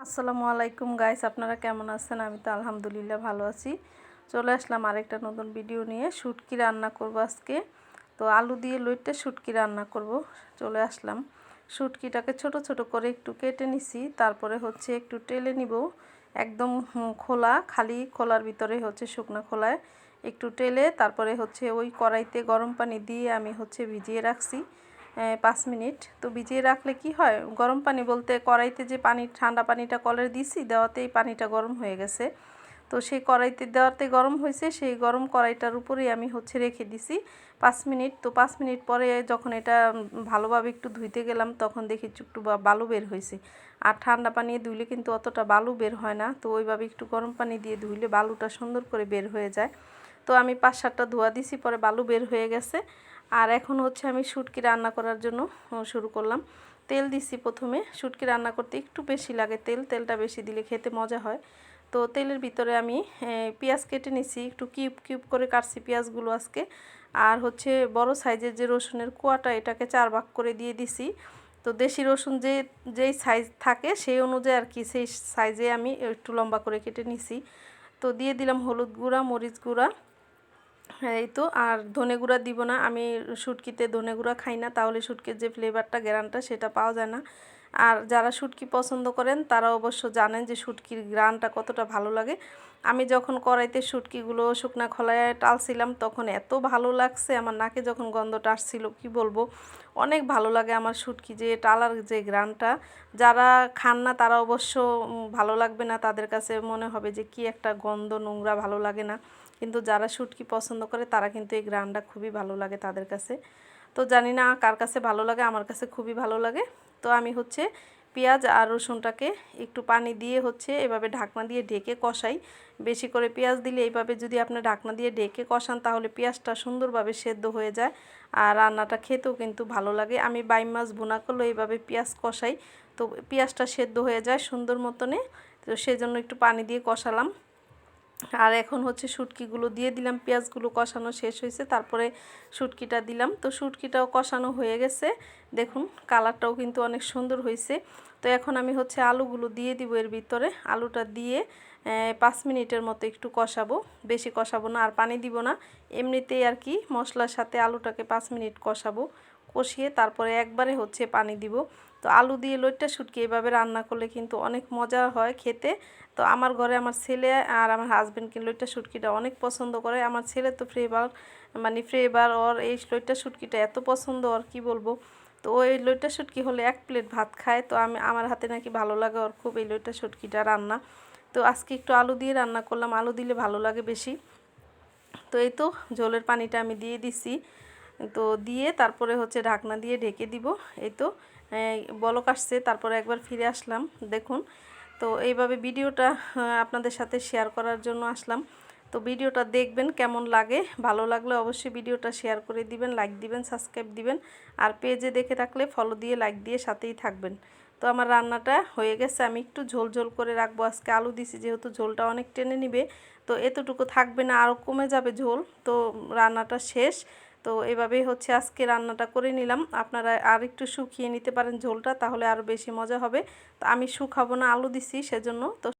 আসসালামু আলাইকুম গাইস, আপনারা কেমন আছেন? আমি তো আলহামদুলিল্লাহ ভালো আছি। চলে আসলাম আরেকটা নতুন ভিডিও নিয়ে। শুটকি রান্না করব আজকে। তো আলু দিয়ে লইট্টা শুটকি রান্না করব। চলে আসলাম। শুটকিটাকে ছোট ছোট করে একটু কেটে নিছি, তারপরে হচ্ছে একটু টেলে নিব। একদম খোলা, খালি খোলার ভিতরে হচ্ছে শুকনো খোলায় একটু টেলে তারপরে হচ্ছে ওই কড়াইতে গরম পানি দিয়ে আমি হচ্ছে ভিজিয়ে রাখছি 5 মিনিট। তো ভিজিয়ে রাখলে কি হয়, গরম পানি বলতে কড়াইতে যে পানি, ঠান্ডা পানিটা কলের দিছি, দেওয়াতেই পানিটা গরম হয়ে গেছে। তো সেই কড়াইতে দেওয়াতে গরম হয়েছে, সেই গরম কড়াইটার উপরেই আমি হচ্ছে রেখে দিছি 5 মিনিট। তো 5 মিনিট পরে যখন এটা ভালোভাবে একটু ধুইতে গেলাম, তখন দেখি একটু বালু বের হয়েছে। আর ঠান্ডা পানি ধুইলে কিন্তু অতটা বালু বের হয় না। তো ওইভাবে একটু গরম পানি দিয়ে ধুইলে বালুটা সুন্দর করে বের হয়ে যায়। তো আমি 5-7টা ধোয়া দিছি, পরে বালু বের হয়ে গেছে। আর এখন হচ্ছে আমি শুটকি রান্না করার জন্য শুরু করলাম। তেল দিছি প্রথমে। শুটকি রান্না করতে একটু বেশি লাগে তেলটা বেশি দিলে খেতে মজা হয়। তো তেলের ভিতরে আমি পেঁয়াজ কেটে নিছি, একটু কিউব কিউব করে কাটছি পেঁয়াজগুলো আজকে। আর হচ্ছে বড় সাইজের যে রসুনের কোয়াটা, এটাকে 4 ভাগ করে দিয়ে দিছি। তো দেশি রসুন যেই সাইজ থাকে সেই অনুযায়ী আর কি, সেই সাইজে আমি একটু লম্বা করে কেটে নিছি। তো দিয়ে দিলাম হলুদ গুঁড়া, মরিচ গুঁড়া, এই তো। আর ধনে গুঁড়া দিব না, আমি শুটকিতে ধনে গুঁড়া খাই না, তাহলে শুটকির যে ফ্লেভারটা, গ্রানটা সেটা পাওয়া যায় না। আর যারা শুটকি পছন্দ করেন তারা অবশ্য জানেন যে শুটকির গ্রানটা কতটা ভালো লাগে। আমি যখন কড়াইতে শুটকিগুলো শুকনা খোলায় টালছিলাম, তখন এত ভালো লাগছে, আমার নাকে যখন গন্ধটা আসছিল কি বলবো, অনেক ভালো লাগে আমার শুটকি যে টালার যে গ্রানটা। যারা খান না তারা অবশ্য ভালো লাগবে না, তাদের কাছে মনে হবে যে কি একটা গন্ধ, নোংরা, ভালো লাগে না। কিন্তু যারা শুটকি পছন্দ করে তারা কিন্তু এই গ্রানটা খুবই ভালো লাগে তাদের কাছে। তো জানি না কার কাছে ভালো লাগে, আমার কাছে খুবই ভালো লাগে। তো আমি হচ্ছে পেঁয়াজ আর রসুনটাকে একটু পানি দিয়ে হচ্ছে এভাবে ঢাকনা দিয়ে ঢেকে কষাই। বেশি করে পেঁয়াজ দিলে, এইভাবে যদি আপনি ঢাকনা দিয়ে ঢেকে কষান, তাহলে পেঁয়াজটা সুন্দরভাবে সেদ্ধ হয়ে যায় আর রান্নাটা খেতেও কিন্তু ভালো লাগে। আমি বাইম মাছ ভুনা করলে এইভাবে পেঁয়াজ কষাই, তো পেঁয়াজটা সেদ্ধ হয়ে যায় সুন্দর মতনে। তো সেজন্য একটু পানি দিয়ে কষালাম। আর এখন হচ্ছে শুটকিগুলো দিয়ে দিলাম। পেঁয়াজগুলো কষানো শেষ হয়েছে, তারপরে শুটকিটা দিলাম। তো শুটকিটাও কষানো হয়ে গেছে, দেখুন কালারটাও কিন্তু অনেক সুন্দর হয়েছে। তো এখন আমি হচ্ছে আলুগুলো দিয়ে দিব এর ভিতরে। আলুটা দিয়ে 5 মিনিটের মতো একটু কষাবো, বেশি কষাবো না, আর পানি দিব না। এমনিতেই আর কি মশলার সাথে আলুটাকে 5 মিনিট কষাবো, কষিয়ে তারপরে একবারে হচ্ছে পানি দিব। তো আলু দিয়ে লইট্টা শুটকি এভাবে রান্না করলে কিন্তু অনেক মজা হয় খেতে। তো আমার ঘরে আমার ছেলে আর আমার হাজব্যান্ডকে লইট্টা শুটকিটা অনেক পছন্দ করে। আমার ছেলে তো ফ্লেভার ওর এই লইট্টা শুটকিটা এত পছন্দ, আর কি বলবো। তো ওই লইট্টা শুটকি হলে 1 প্লেট ভাত খায়। তো আমার হাতে নাকি ভালো লাগে ওর খুব এই লইট্টা শুটকিটা রান্না। তো আজকে একটু আলু দিয়ে রান্না করলাম, আলু দিলে ভালো লাগে বেশি। তো এই তো ঝোলের পানিটা আমি দিয়ে দিছি। তো দিয়ে তারপরে হচ্ছে ঢাকনা দিয়ে ঢেকে দিব। এই তো বলক আসছে, তারপরে একবার ফিরে আসলাম, দেখুন। তো এইভাবে ভিডিওটা আপনাদের সাথে শেয়ার করার জন্য আসলাম। তো ভিডিওটা দেখবেন কেমন লাগে, ভালো লাগলে অবশ্যই ভিডিওটা শেয়ার করে দিবেন, লাইক দিবেন, সাবস্ক্রাইব দিবেন। আর পেজে দেখে থাকলে ফলো দিয়ে লাইক দিয়ে সাথেই থাকবেন। তো আমার রান্নাটা হয়ে গেছে, আমি একটু ঝোল ঝোল করে রাখবো। আজকে আলু দিছি যেহেতু, ঝোলটা অনেক টেনে নিবে। তো এতটুকু থাকবে না, আরও কমে যাবে ঝোল। তো রান্নাটা শেষ। তো এভাবেই হচ্ছে আজকে রান্নাটা করে নিলাম। আপনারা আর একটু শুকিয়ে নিতে পারেন ঝোলটা, তাহলে আরও বেশি মজা হবে। তো আমি শুকাবো না, আলু দিছি সেজন্য। তো